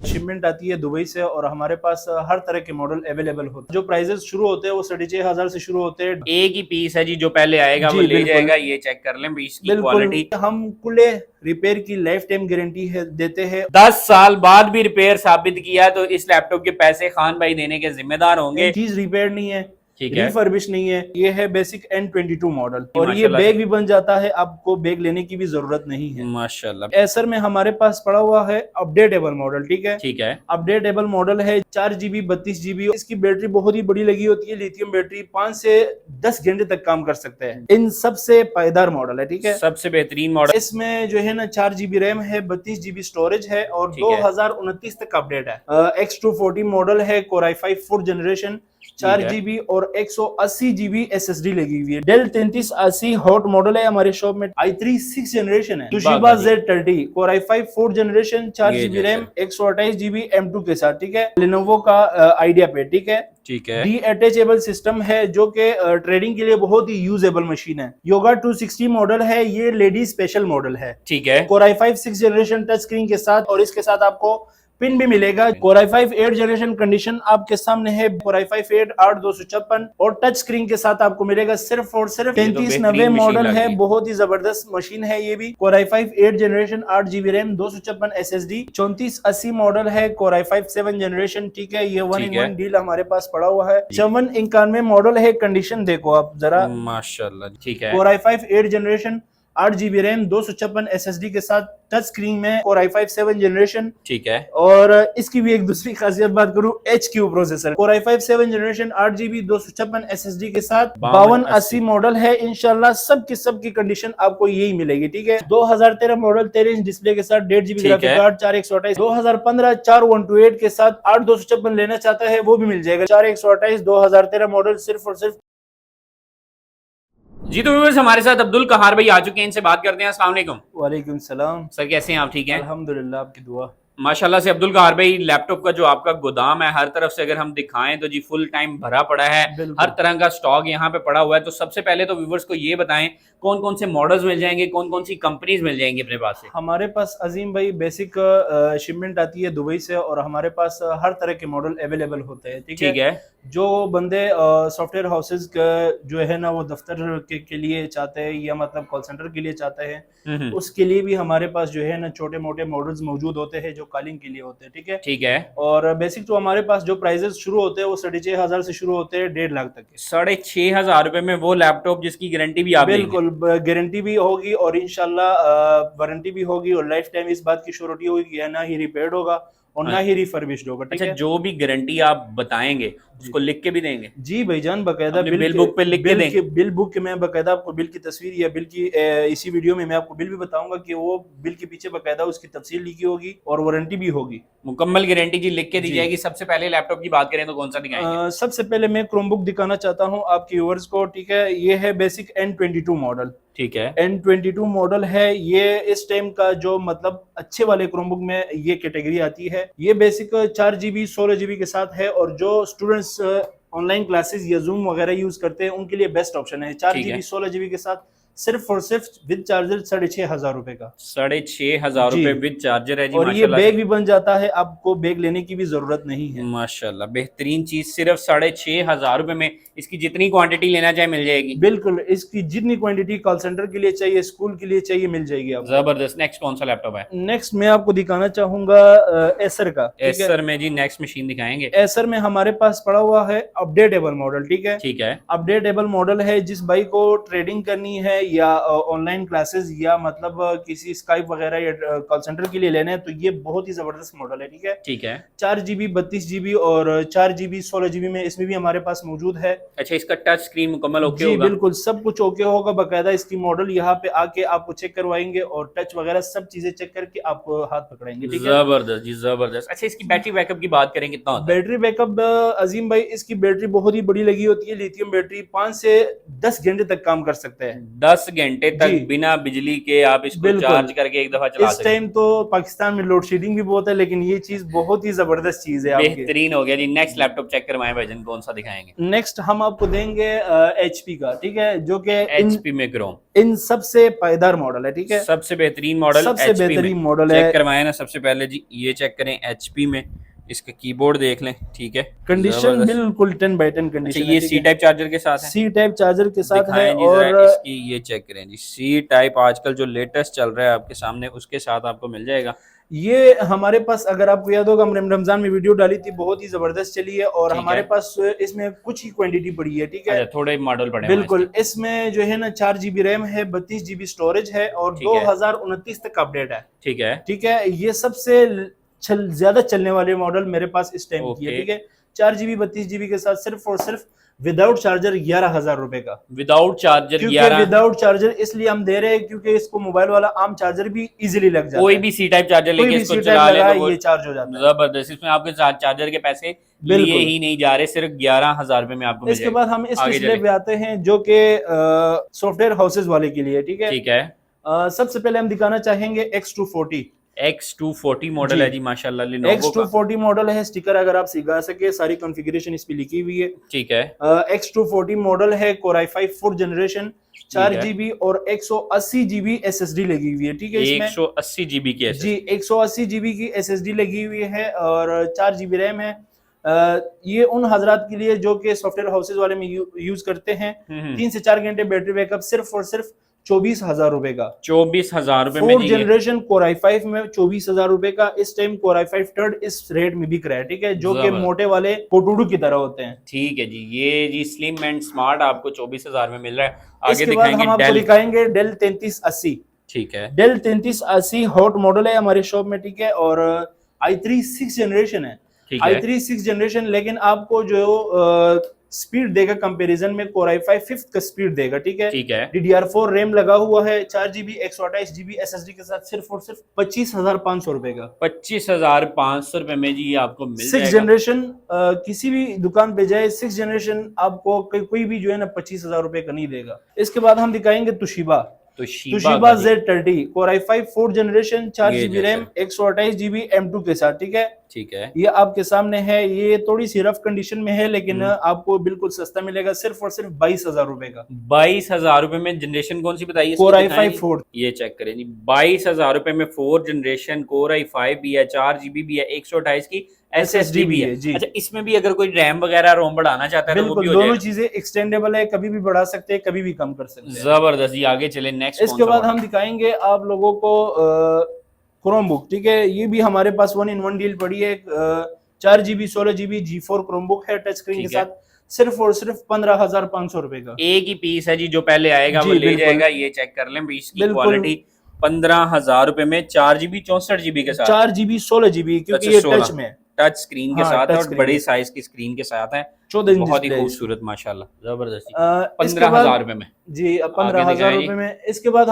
Shipment आती है Dubai से और हमारे पास हर तरह के मॉडल अवेलेबल होते हैं। जो प्राइजेस शुरू होते हैं वो 6,500 से शुरू होते हैं। एक ही पीस है जी, जो पहले आएगा वो जी ले बिल्कुल जाएगा। ये चेक कर लें पीस की बिल्कुल। क्वालिटी। हम खुले रिपेयर की लाइफ टाइम गारंटी है देते हैं। 10 साल बाद भी रिपेयर साबित किया तो इस लैपटॉप के पैसे खान भाई देने के जिम्मेदार होंगे। चीज रिपेयर नहीं है, ठीक है। रिफर्बिश नहीं है। ये है बेसिक N22 मॉडल और ये माशाल्लाह बैग से। भी बन जाता है, आपको बैग लेने की भी जरूरत नहीं है। माशाल्लाह। एसर में हमारे पास पड़ा हुआ है अपडेटेबल मॉडल, ठीक है। ठीक है। अपडेटेबल मॉडल है 4 GB 32 GB। इसकी बैटरी बहुत ही बड़ी लगी होती है, लिथियम बैटरी 5 से 10 घंटे तक काम कर सकते हैं। इन सबसे पायदार मॉडल है, ठीक है। सबसे बेहतरीन मॉडल। इसमें जो है ना 4 GB रैम है, 32 GB स्टोरेज है और ठीक है। 2029 तक अपडेट है। X240 मॉडल है, Core i5 4th generation, 4 GB और 180 GB SSD लगी हुई है। डेल 3380 हॉट मॉडल है हमारे शॉप में। i3 6th जनरेशन है। Toshiba Z30 Core i5 4th generation, 4 GB RAM, 128 GB M2 के साथ, ठीक है। Lenovo का आइडिया पे, ठीक है। ठीक है। डी अटैचेबल सिस्टम है जो कि ट्रेडिंग के लिए बहुत ही यूजेबल मशीन है। योगा 260 मॉडल है, ये लेडी स्पेशल मॉडल है, ठीक है। Core i5 6th generation touch screen के साथ और इसके साथ आपको पिन भी मिलेगा। Core i5 8th generation condition आपके सामने है। Core i5 8 8256 और टच स्क्रीन के साथ आपको मिलेगा सिर्फ और सिर्फ 3390 मॉडल है। बहुत ही जबरदस्त मशीन है ये भी। Core i5 8th generation 8 GB RAM, 256 SSD, 3480 model है। Core i5 7th जनरेशन, ठीक है। ये 1-in-1 डील हमारे पास पड़ा हुआ है। 5491 मॉडल है। कंडीशन देखो आप जरा, माशाल्लाह। ठीक है। Core i5 8th generation 8 GB RAM, 256 SSD के साथ टच स्क्रीन में। Core i5 7th जनरेशन, ठीक है। और इसकी भी एक दूसरी खासियत बात करूं, HQ processor. Core i5 7th generation 8 GB 256 SSD के साथ 5280 मॉडल है। इंशाल्लाह सब की कंडीशन आपको यही मिलेगी, ठीक है। 2013 मॉडल 13 इंच डिस्प्ले के साथ, 1.5 GB ग्राफिक कार्ड, 4128। 2015 4128 के साथ 8256 लेना चाहता है वो भी मिल जाएगा। 4128 2013 मॉडल सिर्फ और सिर्फ। जी तो व्यूअर्स, हमारे साथ अब्दुल कहार भाई आ चुके हैं, इनसे बात करते हैं। अस्सलाम वालेकुम। वालेकुम सलाम। सर कैसे हैं आप? ठीक हैं? अल्हम्दुलिल्लाह, आपकी दुआ। माशाल्लाह से। अब्दुल कहार भाई, लैपटॉप का जो आपका गोदाम है हर तरफ से अगर हम दिखाएं तो जी फुल टाइम भरा पड़ा है, हर तरह का स्टॉक यहाँ पे पड़ा हुआ है। तो सबसे पहले तो व्यूअर्स को ये बताएं कौन कौन से मॉडल्स मिल जाएंगे, कौन कौन सी कंपनीज मिल जाएंगी अपने पास से? हमारे पास अजीम भाई बेसिक शिपमेंट आती है दुबई से और हमारे पास हर तरह के मॉडल अवेलेबल होते हैं, ठीक है। जो बंदे सॉफ्टवेयर हाउसेज जो है ना वो दफ्तर के लिए चाहते हैं या मतलब कॉल सेंटर के लिए चाहते हैं, उसके लिए भी हमारे पास जो है ना छोटे मोटे मॉडल्स मौजूद होते हैं जो कॉलिंग के लिए होते हैं, ठीक है। ठीक है। और बेसिक जो हमारे पास जो प्राइजेस शुरू होते हैं वो 6,500 से शुरू होते हैं 1.5 लाख तक के। 6,500 रुपए में वो लैपटॉप जिसकी गारंटी भी आप देंगे? बिल्कुल, गारंटी भी होगी और इंशाल्लाह वारंटी भी होगी और लाइफ टाइम इस बात की श्योरिटी होगी कि ना ही रिपेयर्ड होगा और ना ही रिफर्बिश्ड होगा, ठीक अच्छा, है। जो भी गारंटी आप बताएंगे उसको लिख के भी देंगे? जी भाईजान, बकायदा बिल बुक पे लिख के देंगे? बिल बुक के मैं बकायदा आपको बिल की तस्वीर या बिल की इसी वीडियो में मैं आपको बिल भी बताऊंगा कि वो बिल के पीछे बकायदा उसकी तफसील लिखी होगी और वारंटी भी होगी। मुकम्मल गारंटी जी लिख के दी जाएगी। सबसे पहले लैपटॉप की बात करें तो कौन सा दिखाएंगे? सबसे पहले मैं क्रोमबुक दिखाना चाहता हूँ आपके व्यूअर्स को, ठीक है। ये है बेसिक N22 मॉडल, ठीक है। N22 मॉडल है ये। इस टाइम का जो मतलब अच्छे वाले क्रोमबुक में ये कैटेगरी आती है। ये बेसिक 4 GB 16 GB के साथ है और जो स्टूडेंट्स ऑनलाइन क्लासेस या जूम वगैरह यूज करते हैं उनके लिए बेस्ट ऑप्शन है। 4 GB 16 GB के साथ सिर्फ और सिर्फ विद चार्जर 6,500 रुपए का। 6,500 रुपए विद चार्जर है जी। और ये बैग भी बन जाता है, आपको बैग लेने की भी जरूरत नहीं है। माशाल्लाह, बेहतरीन चीज। सिर्फ 6,500 रुपए में इसकी जितनी क्वांटिटी लेना चाहे मिल जाएगी? बिल्कुल, इसकी जितनी क्वांटिटी कॉल सेंटर के लिए चाहिए, स्कूल के लिए चाहिए, मिल जाएगी आपको। जबरदस्त। नेक्स्ट कौन सा लैपटॉप है? नेक्स्ट मैं आपको दिखाना चाहूंगा एसर का। एसर में जी नेक्स्ट मशीन दिखाएंगे। एसर में हमारे पास पड़ा हुआ है अपडेटेबल मॉडल, ठीक है। ठीक है। अपडेटेबल मॉडल है, जिस भाई को ट्रेडिंग करनी है या ऑनलाइन क्लासेस या मतलब किसी स्काइप वगैरह या कॉल सेंटर के लिए लेना है तो ये बहुत ही जबरदस्त मॉडल है, ठीक है। ठीक है। 4 GB 32 GB और 4 GB 16 GB में इसमें भी हमारे पास मौजूद है। अच्छा, इसका टच स्क्रीन मुकम्मल ओके जी होगा? बिल्कुल, सब कुछ ओके होगा। बकायदा इसकी मॉडल यहाँ पे आके आपको चेक करवाएंगे और टच वगैरह सब चीजें चेक करके आपको हाथ पकड़ाएंगे, ठीक है। जबरदस्त जी, जबरदस्त। अच्छा, इसकी बैटरी बैकअप की बात करें कितना होता है? बैटरी बैकअप अजीम भाई, इसकी बैटरी बहुत ही बड़ी लगी होती है। लिथियम बैटरी 5 से 10 घंटे तक काम कर सकते हैं। 10 घंटे जी। तक बिना बिजली के आप इसको बिल्कुल। चार्ज करके एक दफा चला इस सकते हैं। टाइम तो पाकिस्तान में लोड शेडिंग भी बहुत है, लेकिन ये चीज बहुत ही जबरदस्त चीज है आपके। बेहतरीन हो गया जी। नेक्स्ट लैपटॉप चेक करवाएं भाईजान, कौन सा दिखाएंगे? नेक्स्ट हम आपको देंगे HP का, ठीक है, जो कि HP में क्रोम इन सबसे पायदार मॉडल है, ठीक है, सबसे बेहतरीन मॉडल सबसे HP बेहतरीन में मॉडल चेक है। करवाएं ना। सबसे पहले जी ये चेक करें HP में, इसका कीबोर्ड देख लें, ठीक है, कंडीशन जबरदस्त। बिल्कुल 10/10 अच्छा कंडीशन ये है, सी टाइप चार्जर के साथ है, सी टाइप चार्जर के साथ है। दिखाएं जी और जरा इसकी, ये चेक करें जी, सी टाइप आजकल जो लेटेस्ट चल रहा है आपके सामने, उसके साथ आपको मिल जाएगा। ये हमारे पास, अगर आपको याद होगा, हमने रमजान में वीडियो डाली थी, बहुत ही जबरदस्त चली है। और ठीक हमारे है। पास इसमें कुछ ही क्वांटिटी पड़ी है, ठीक है। अच्छा थोड़े मॉडल पड़े हुए हैं बिल्कुल, इसके। इसमें जो है ना 4 GB रैम है, 32 GB स्टोरेज है और ठीक है। 2029 तक अपडेट है, ठीक है, ठीक है। ये सबसे ज्यादा चलने वाले मॉडल मेरे पास इस टाइम की है, ओके। ठीक है। 4 GB 32 GB के साथ सिर्फ और सिर्फ विदाउट चार्जर 11,000 रुपए का। विदाउट चार्जर क्योंकि 11। विदाउट चार्जर इसलिए हम दे रहे हैं क्योंकि इसको मोबाइल वाला आम चार्जर भी इजीली लग जाता कोई है। भी सी टाइप चार्जर कोई लेके भी इसको सी टाइप चला ले लगाए तो वो ये चार्ज हो जाता है। जबरदस्त। इसमें आपके साथ चार्जर के पैसे लिए बिल्कुल। ही नहीं जा रहे, सिर्फ 11,000 रुपए में आपको मिल इसके जाएगा। बाद हम इस आगे डिस्प्ले चलें। पे आते हैं जो कि सॉफ्टवेयर हाउसेज वाले के लिए, ठीक है। ठीक है, सबसे पहले हम दिखाना चाहेंगे X240। X240 मॉडल जी। है जी माशाल्लाह, Lenovo का। X240 मॉडल है, स्टिकर अगर आप सिखा सके, सारी कॉन्फ़िगरेशन इस पे लिखी हुई है। ठीक है, X240 मॉडल है, Core i5 4th generation, 4 GB और 180 GB SSD लगी हुई है, ठीक है। इसमें 180 GB की जी 180 GB की SSD लगी हुई है और 4 GB रैम है। ये उन हजरात के लिए जो कि सॉफ्टवेयर हाउसेज वाले में यूज करते हैं। 3 से 4 घंटे बैटरी बैकअप, सिर्फ और सिर्फ 24,000 रुपए का। 24,000 रुपए में 4th जी। जनरेशन Core i5 में 24,000 रुपए का इस टाइम Core i5 3rd इस रेट में बिक रहा है, ठीक है, जो कि जबरदस्त। मोटे वाले पोटूडू की तरह होते हैं। ठीक है जी, ये जी स्लिम एंड स्मार्ट आपको 24,000 में मिल रहा है। आगे इसके बाद हम दिखाएंगे आपको डेल। दिखाएंगे डेल 3380। ठीक है, डेल 3380 हॉट मॉडल है हमारे शॉप में, ठीक है। और i3 6th जनरेशन है, ठीक है, i3 6th जनरेशन, लेकिन आपको जो स्पीड देगा कंपैरिजन में Core i5 5th का स्पीड देगा, ठीक है। ठीक है, DDR4 रैम लगा हुआ है, 4 GB 128 GB SSD के साथ, सिर्फ और सिर्फ 25,500 रुपए का। 25,500 रुपए में जी आपको मिल 6th जाएगा। जनरेशन, किसी भी दुकान पे जाए 6th जनरेशन आपको कोई भी जो है ना 25,000 रुपए का नहीं देगा। इसके बाद हम दिखाएंगे तुशिबा। तो तुशिबा Z30 Core i5 4th generation, 4 GB ये रैम, 128 GB M2 के साथ, ठीक है। ठीक है, ये आपके सामने है, ये थोड़ी सी रफ कंडीशन में है, लेकिन आपको बिल्कुल सस्ता मिलेगा, सिर्फ और सिर्फ 22,000 रुपए का। 22,000 रुपए में। जनरेशन कौन सी बताइए? Core इसकी दिखाएं i5 जी। 4th। ये चेक करें जी, 22,000 रुपए में 4th जनरेशन Core i5 भी है, 4 GB भी है, 128 की SSD भी है जी। अच्छा, इसमें भी अगर कोई रैम वगैरह रोम बढ़ाना चाहता है तो वो बिल्कुल, भी हो दोनों जाएगा। चीजें एक्सटेंडेबल है, कभी भी बढ़ा सकते हैं, कभी भी कम कर सकते हैं। जबरदस्त जी, आगे चले। नेक्स्ट इसके बाद हम दिखाएंगे आप लोगों को क्रोमबुक, ठीक है। ये भी हमारे पास 1-in-1 डील पड़ी है। 4 GB 16 GB G4 क्रोमबुक है, टच स्क्रीन के ठीक है। साथ, सिर्फ और सिर्फ 15,500 रुपए का। एक ही पीस है जी, जो पहले आएगा जी, वो ले बिल्कुल। जाएगा। ये चेक कर लें पीस की बिल्कुल। क्वालिटी। 15,000 रुपए में 4 GB 64 GB के साथ, 4 GB 16 GB, क्योंकि अच्छा, ये 16 टच में है। टच स्क्रीन के हाँ, साथ है टच और स्क्रीन बड़ी के साइज की स्क्रीन के साथ है। 14 इंच बहुत ही डिस्प्ले है खूबसूरत माशाल्लाह, जबरदस्त। इसके 15,000 बाद रुपए में जी, आगे 15,000 दिखाएं रुपए जी। में। इसके बाद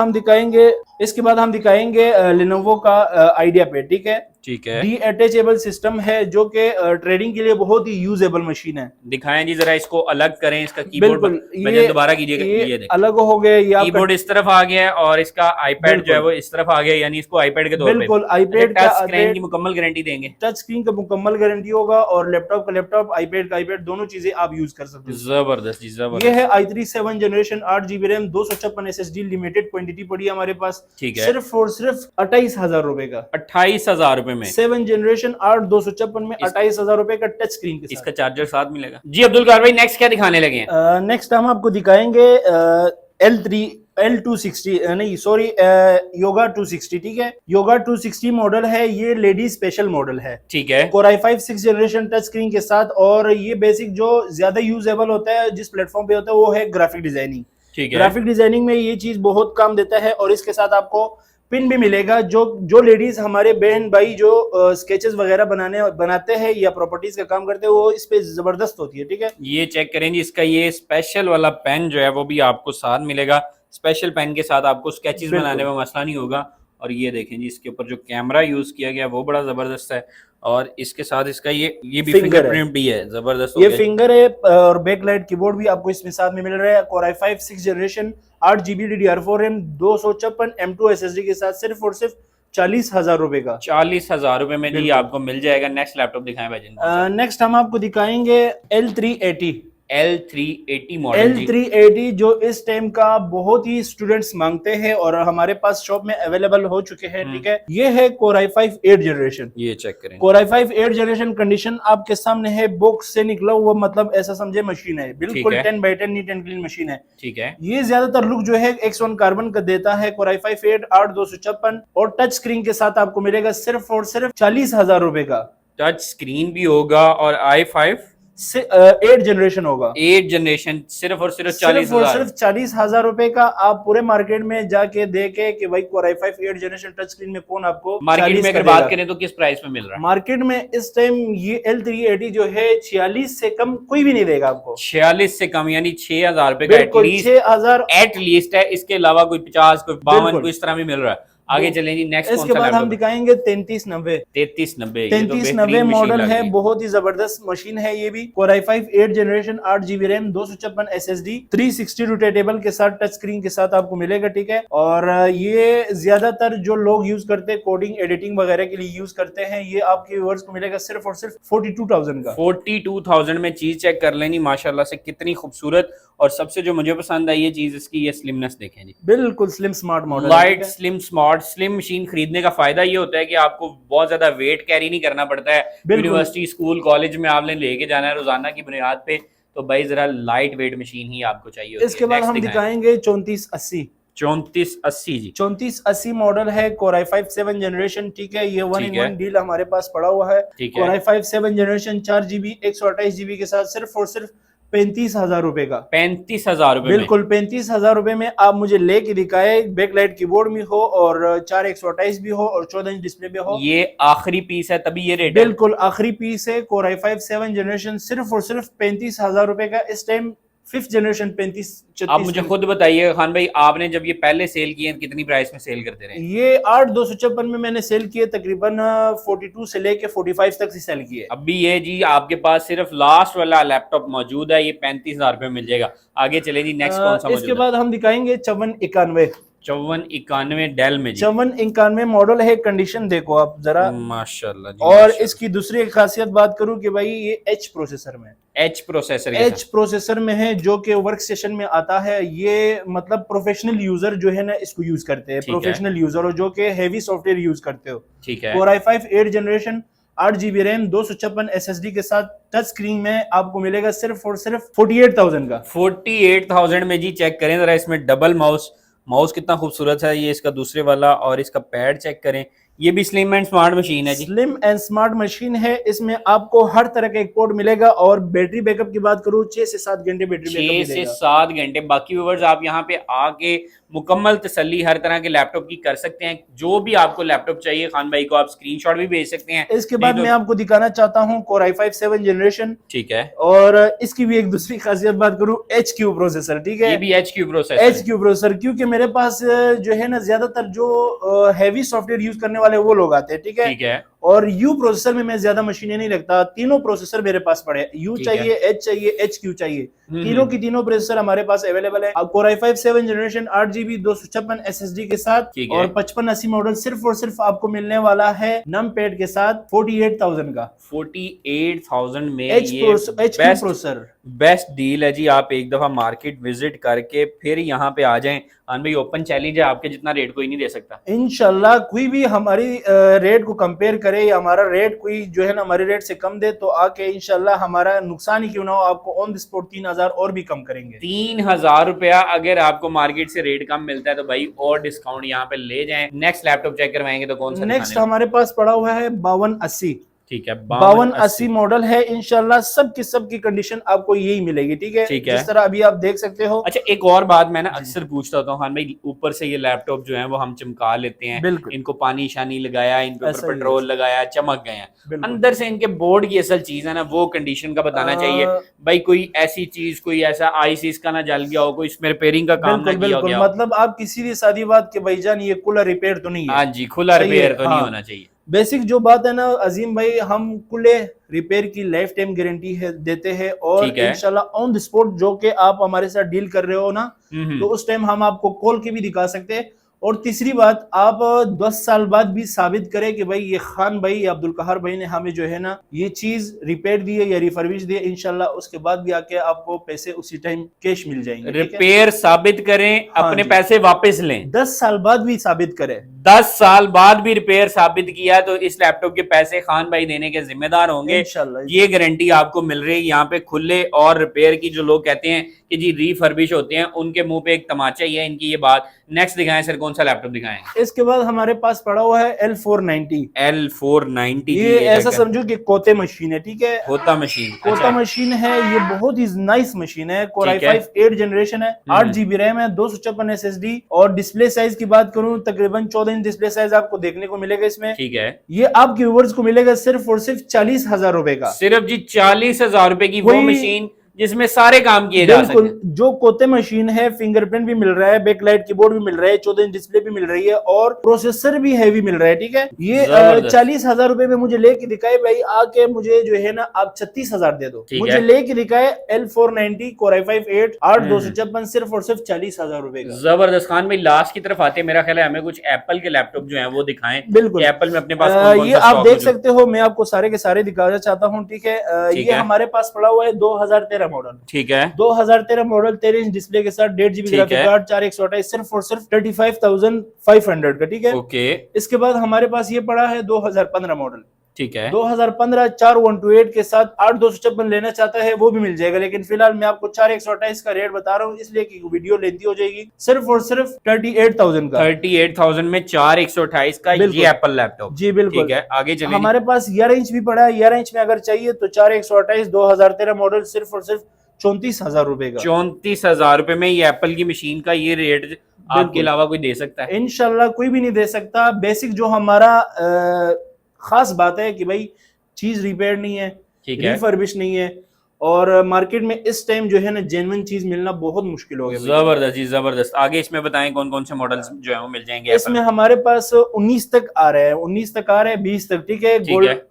हम दिखाएंगे Lenovo का आइडिया पे, ठीक है। ठीक है, डी अटैचेबल सिस्टम है, जो कि ट्रेडिंग के लिए बहुत ही यूजेबल मशीन है। दिखाएं जी जरा, इसको अलग करें इसका कीबोर्ड। बिल्कुल, भैया दोबारा कीजिएगा, ये ये देखें अलग हो गया, ये आपका कीबोर्ड इस तरफ आ गया है और इसका आईपैड जो है बिल्कुल। वो इस तरफ आ गया, यानी इसको आईपैड के तौर पे। बिल्कुल, अच्छा, आईपैड का टच स्क्रीन की मुकम्मल गारंटी देंगे। टच स्क्रीन का मुकम्मल गारंटी होगा और लैपटॉप का लैपटॉप, आईपैड का आईपैड, दोनों चीजें आप यूज कर सकते हो। जबरदस्त जी, ये जबरदस्त। है i3 7th generation, 8 GB RAM, 256 SSD, limited quantity पड़ी है हमारे पास। ठीक है, सिर्फ और सिर्फ 28,000 रुपए का। 28,000 रुपए में 7th जनरेशन 8/256 में 28,000 रुपए का टच स्क्रीन के इसका साथ। चार्जर साथ मिलेगा जी। अब्दुल कार भाई नेक्स्ट क्या दिखाने लगे हैं? नेक्स्ट हम आपको दिखाएंगे L260 नहीं सॉरी योगा 260, ठीक है। योगा 260 मॉडल है, ये लेडी स्पेशल मॉडल है। ठीक है, Core i5 6th generation touch screen के साथ, और ये बेसिक जो ज्यादा यूजेबल होता है जिस प्लेटफॉर्म पे होता है वो है ग्राफिक डिजाइनिंग। ठीक है, ग्राफिक डिजाइनिंग में ये चीज बहुत काम देता है, और इसके साथ आपको पिन भी मिलेगा। जो लेडीज हमारे बहन भाई जो स्केचेस वगैरह बनाते हैं या प्रॉपर्टीज का काम करते हैं, वो इस पे जबरदस्त होती है, ठीक है। ये चेक करें जी, इसका ये स्पेशल वाला पेन जो है वो भी आपको साथ मिलेगा। स्पेशल पेन के साथ आपको स्केचेस बिल्कुल। बनाने में मसला नहीं होगा। और ये देखें जी, इसके ऊपर जो कैमरा यूज किया गया वो बड़ा जबरदस्त है, और इसके साथ इसका ये भी फिंगरप्रिंट भी है, जबरदस्त हो ये गया। फिंगर है और बैकलाइट कीबोर्ड भी आपको इसमें साथ में मिल रहा है। Core i5 6 generation 8 GB DDR4 RAM 256 M2 SSD के साथ सिर्फ और सिर्फ 40,000 रुपए का। 40,000 रुपए में जी बिल्कुल। आपको मिल जाएगा। नेक्स्ट लैपटॉप दिखाएं भाईजान। नेक्स्ट हम आपको दिखाएंगे L380। L380 मॉडल जी। L380 जो इस टाइम का बहुत ही स्टूडेंट्स मांगते हैं और हमारे पास शॉप में अवेलेबल हो चुके हैं, ठीक है। ये है Core i5 8 जनरेशन। ये चेक करें, Core i5 8 जनरेशन कंडीशन आपके सामने है, बॉक्स से निकला हुआ, मतलब ऐसा समझे मशीन है, बिल्कुल 10x10 neat and clean machine है। ठीक है। ये ज्यादातर लुक जो है X1 कार्बन का देता है। Core i5 8 8256 और टच स्क्रीन के साथ आपको मिलेगा सिर्फ और सिर्फ 40,000 रुपए का। टच स्क्रीन भी होगा और i5 8 जनरेशन होगा। 8 जनरेशन सिर्फ और सिर्फ 40,000। सिर्फ 40,000 रुपए का। आप पूरे मार्केट में जाके देखे कि भाई Core i5 8 generation touch screen में कौन आपको मार्केट में अगर बात करें तो किस प्राइस में मिल रहा है? मार्केट में इस टाइम ये L380 जो है 46 से कम कोई भी नहीं देगा आपको। 46 से कम यानी 6,000 रुपए का एटलीस्ट 6,000 एटलीस्ट है। इसके अलावा कोई 50 कोई 52 कोई इस तरह भी मिल रहा है। आगे चलें जी, नेक्स्ट इसके बाद हम दिखाएंगे 3390। 3390 मॉडल है, बहुत ही जबरदस्त मशीन है ये भी। Core i5 8 generation 8 GB RAM 256 SSD 360 rotatable के साथ टच स्क्रीन के साथ आपको मिलेगा, ठीक है। और ये ज्यादातर जो लोग यूज करते हैं कोडिंग एडिटिंग वगैरह के लिए यूज करते हैं, ये आपके व्यूअर्स को मिलेगा सिर्फ और सिर्फ 42,000 का। 42,000 में चीज चेक कर लेनी, माशाल्लाह से कितनी खूबसूरत। और सबसे जो मुझे पसंद आई ये चीज इसकी ये स्लिमनेस देखें जी, बिल्कुल slim smart model, light slim smart. Slim machine खरीदने का फायदा ये होता है कि आपको बहुत ज्यादा वेट कैरी नहीं करना पड़ता है। यूनिवर्सिटी स्कूल कॉलेज में आपने लेके जाना है रोजाना की बुनियाद पे, तो भाई जरा लाइट वेट मशीन ही आपको चाहिए होती है। इसके बाद हम दिखाएंगे 3480। 3480 जी, 3480 मॉडल है। Core i5 7 जनरेशन, ठीक है। ये 1-in-1 डील हमारे पास पड़ा हुआ है। Core i5 7 generation 4 GB 128 GB के साथ सिर्फ और सिर्फ 35,000 रुपए का। 35,000 रुपए, बिल्कुल 35,000 रुपए में आप मुझे लेके दिखाए, बैकलाइट कीबोर्ड में हो और 4 128 भी हो और 14 इंच डिस्प्ले भी हो। ये आखिरी पीस है तभी ये रेट बिल्कुल आखिरी पीस है। Core i5 7 जनरेशन सिर्फ और सिर्फ 35,000 रुपए का। इस टाइम 5th जनरेशन 35। आप मुझे खुद बताइए खान भाई, आपने जब ये पहले सेल किए कितनी प्राइस में सेल करते रहे? ये 8,256 में मैंने सेल किए, तकरीबन 42 से लेके 45 तक सेल किए। अभी ये जी आपके पास सिर्फ लास्ट वाला लैपटॉप मौजूद है, ये 35,000 रुपए मिल जाएगा। आगे चले जी, नेक्स्ट कौन सा? इसके बाद हम दिखाएंगे 5491। 5491 डेल में जी, 5491 मॉडल है। कंडीशन देखो आप जरा, माशाल्लाह जी। और माशाल्लाह। इसकी दूसरी एक खासियत बात करूं कि भाई ये एच प्रोसेसर में, एच प्रोसेसर में है, जो कि वर्क स्टेशन में आता है। ये मतलब प्रोफेशनल यूजर जो है ना इसको यूज करते हैं, प्रोफेशनल यूजर हो जो कि हेवी सॉफ्टवेयर यूज करते हो, ठीक है। Core i5 8 generation 8 GB RAM 256 SSD के साथ टच स्क्रीन में आपको मिलेगा सिर्फ और सिर्फ 48,000 का। 48,000 में जी, चेक करें जरा इसमें डबल माउस कितना खूबसूरत है। ये इसका दूसरे वाला, और इसका पैड चेक करें, ये भी स्लिम एंड स्मार्ट मशीन है जी। स्लिम एंड स्मार्ट मशीन है। इसमें आपको हर तरह का एक पोर्ट मिलेगा। और बैटरी बैकअप की बात करूं 6 से 7 घंटे बैटरी बैकअप 6 से 7 घंटे। बाकी व्यूअर्स आप यहाँ पे आके मुकम्मल तसल्ली हर तरह के लैपटॉप की कर सकते हैं। जो भी आपको लैपटॉप चाहिए खान भाई को आप स्क्रीनशॉट भी भेज सकते हैं। इसके बाद मैं आपको दिखाना चाहता हूँ Core i5 7 जनरेशन, ठीक है। और इसकी भी एक दूसरी खासियत बात करूं, HQ प्रोसेसर, ठीक है। ये भी HQ प्रोसेसर, क्योंकि मेरे पास जो है ना ज्यादातर जो हैवी सॉफ्टवेयर यूज करने वाले वो लोग आते हैं, ठीक है। और U प्रोसेसर में मैं ज्यादा मशीनें नहीं लगता। तीनों प्रोसेसर मेरे पास पड़े, U चाहिए, H चाहिए, HQ चाहिए, तीनों की तीनों प्रोसेसर हमारे पास अवेलेबल है। Core i5 7 generation 8 GB 256 SSD के साथ और 5580 मॉडल सिर्फ और सिर्फ आपको मिलने वाला है नम पैड के साथ 48,000 का। 48,000 में HQ प्रोसेसर बेस्ट डील है जी। आप एक दफा मार्केट विजिट करके फिर यहाँ पे आ जाएं। हान भाई ओपन चैलेंज है, आपके जितना रेट कोई नहीं दे सकता। इंशाल्लाह कोई भी हमारी रेट को कंपेयर करे या हमारा रेट कोई जो है ना हमारे रेट से कम दे तो आके इंशाल्लाह हमारा नुकसान ही क्यों ना हो, आपको ऑन द स्पॉट 3,000 और भी कम करेंगे। 3,000 रुपया अगर आपको मार्केट से रेट कम मिलता है तो भाई और डिस्काउंट यहाँ पे ले जाएं। नेक्स्ट लैपटॉप चेक करवाएंगे तो कौन सा? नेक्स्ट हमारे पास पड़ा हुआ है 5280। ठीक है, 5280 मॉडल है। इंशाल्लाह सबकी कंडीशन आपको यही मिलेगी, ठीक है। ठीक है। जिस तरह अभी आप देख सकते हो। अच्छा, एक और बात मैं ना अक्सर पूछता होता हूँ खान भाई, ऊपर से ये लैपटॉप जो है वो हम चमका लेते हैं, बिल्कुल इनको पानी शानी लगाया, इनके ऊपर ऐसा ही है। पेट्रोल लगाया, चमक गए हैं, बिल्कुल। अंदर से इनके बोर्ड की असल चीज है ना वो कंडीशन का बताना चाहिए भाई। कोई ऐसी चीज, कोई ऐसा आईसी इसका ना जल गया हो, कोई इसमें रिपेयरिंग का काम ना बिल्कुल किया बिल्कुल, गया हो। मतलब आप किसी भी शादी बात के भाईजान ये कूलर रिपेयर तो नहीं है। हाँ जी, खुला सही है, रिपेयर तो नहीं हाँ। होना चाहिए। बेसिक जो बात है ना अजीम भाई, हम कुले रिपेयर की लाइफ टाइम गारंटी है देते हैं, और ठीक है। इंशाल्लाह ऑन द स्पॉट जो कि आप हमारे साथ डील कर रहे हो ना, तो उस टाइम हम आपको कॉल के भी दिखा सकते हैं। और तीसरी बात, आप 10 साल बाद भी साबित करें कि भाई ये खान भाई या अब्दुल कहर भाई ने हमें जो है ना ये चीज रिपेयर दी है या रिफर्बिश दी है, इंशाल्लाह उसके बाद भी आके आपको पैसे उसी टाइम कैश मिल जाएंगे। रिपेयर साबित करें, हाँ अपने जी। पैसे वापस लें। 10 साल बाद भी साबित करें। 10 साल बाद भी रिपेयर साबित किया तो इस लैपटॉप के पैसे खान भाई देने के जिम्मेदार होंगे। इंशाल्लाह ये गारंटी आपको मिल रही है यहाँ पे। खुले और रिपेयर की जो लोग कहते हैं कि जी रीफर्बिश होते हैं, उनके मुंह पे एक तमाचा ही है इनकी ये बात। नेक्स्ट दिखाएं सर, कौन सा लैपटॉप दिखाएं? इसके बाद हमारे पास पड़ा हुआ है L490। L490। ये ऐसा समझो कि कोते मशीन है, ठीक है। होता मशीन। कोता अच्छा। मशीन है, ये बहुत ही नाइस मशीन है। Core ठीक है। i5 8 जनरेशन है, 8 GB रैम है, 256 SSD। और डिस्प्ले साइज की बात करूं, तकरीबन 14 इंच डिस्प्ले साइज आपको देखने को मिलेगा इसमें। ठीक है। ये आपके व्यूअर्स को मिलेगा सिर्फ और सिर्फ 40,000 रुपए का। सिर्फ जी 40,000 रुपए की वो मशीन जिसमें सारे काम किए जा सकते हैं। बिल्कुल, जो कोते मशीन है, फिंगरप्रिंट भी मिल रहा है, बैकलाइट कीबोर्ड भी मिल रहा है, 14 इंच डिस्प्ले भी मिल रही है, और प्रोसेसर भी हैवी मिल रहा है, ठीक है। ये 40,000 रुपए में मुझे लेके दिखाए भाई, आके मुझे जो है ना आप 36,000 दे दो। मुझे लेके दिखाए L490 Core i5 8 8256 सिर्फ और सिर्फ 40,000 रुपए का। जबरदस्त। खान भाई लास्ट की तरफ आते हैं, मेरा ख्याल है हमें कुछ एप्पल के लैपटॉप जो है वो दिखाएं। बिल्कुल, एप्पल में अपने पास कौन-कौन ये सा आप स्टॉक देख मौजूद? सकते हो, मैं आपको सारे के सारे दिखाना चाहता हूँ, ठीक है। ये हमारे पास पड़ा हुआ है 2013 मॉडल। ठीक है। 2013 मॉडल, 13 इंच डिस्प्ले के साथ, 1.5 GB ग्राफिक कार्ड, 4128, सिर्फ और सिर्फ 35,500 का, ठीक है। ओके। इसके बाद हमारे पास ये पड़ा है 2015 मॉडल। ठीक है। 2015 4128 के साथ 8256 लेना चाहता है वो भी मिल जाएगा, लेकिन फिलहाल मैं आपको 4128 का रेट बता रहा हूँ इसलिए कि वीडियो लेंथी हो जाएगी। सिर्फ और सिर्फ 38,000 का। 38,000 में 4128 का ये एप्पल लैपटॉप। जी बिल्कुल। ठीक है, आगे चलिए। हमारे पास 11 इंच भी पड़ा है, 11 इंच में अगर चाहिए तो 4128 2013 मॉडल सिर्फ और सिर्फ 34,000 रुपए का। 34,000 रुपए में ये एप्पल की मशीन का ये रेट आपके अलावा कोई दे सकता है? इंशाल्लाह कोई भी नहीं दे सकता। बेसिक जो हमारा खास बात है कि भाई चीज रिपेयर नहीं है, रिफर्बिश नहीं है, और मार्केट में इस टाइम जो है ना जेन्युइन चीज मिलना बहुत मुश्किल हो गया। जबरदस्त जी, जबरदस्त। आगे इसमें बताएं कौन कौन से मॉडल्स जो है वो मिल जाएंगे? इसमें हमारे पास 19 तक आ रहे हैं, 19 तक आ रहे हैं, 20 तक, ठीक है।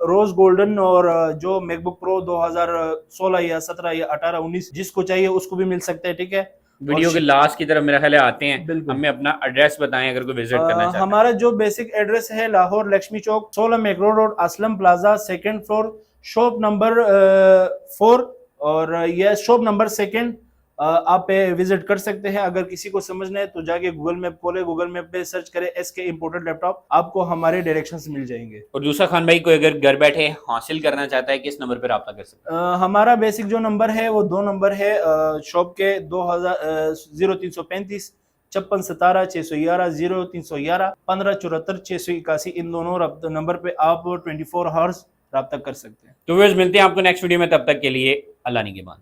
रोज गोल्डन और जो मैकबुक प्रो 2016 या 17 या 18 19 जिसको चाहिए उसको भी मिल सकता है, ठीक है। वीडियो के लास्ट की तरफ मेरा ख्याल है आते हैं, हमें अपना एड्रेस बताएं अगर कोई विजिट करना चाहता है। हमारा जो बेसिक एड्रेस है लाहौर लक्ष्मी चौक 16 macro road Aslam plaza, 2nd floor, shop number 4, और यह शॉप नंबर 2 आप विजिट कर सकते हैं। अगर किसी को समझना है तो जाके गूगल मैप खोले, गूगल मैप पे सर्च करें SK इम्पोर्टेड लैपटॉप, आपको हमारे डायरेक्शंस मिल जाएंगे। और दूसरा खान भाई कोई अगर घर बैठे हासिल करना चाहता है किस नंबर पर राब्ता कर सकते हैं? हमारा बेसिक जो नंबर है वो 2 नंबर है शॉप के, 0335 56 17 611 0311 15 74 681, इन दोनों नंबर पे आप 24 आवर्स राब्ता कर सकते हैं। तो व्यूअर्स मिलते हैं आपको नेक्स्ट वीडियो में, तब तक के लिए अल्लाह निगहबान।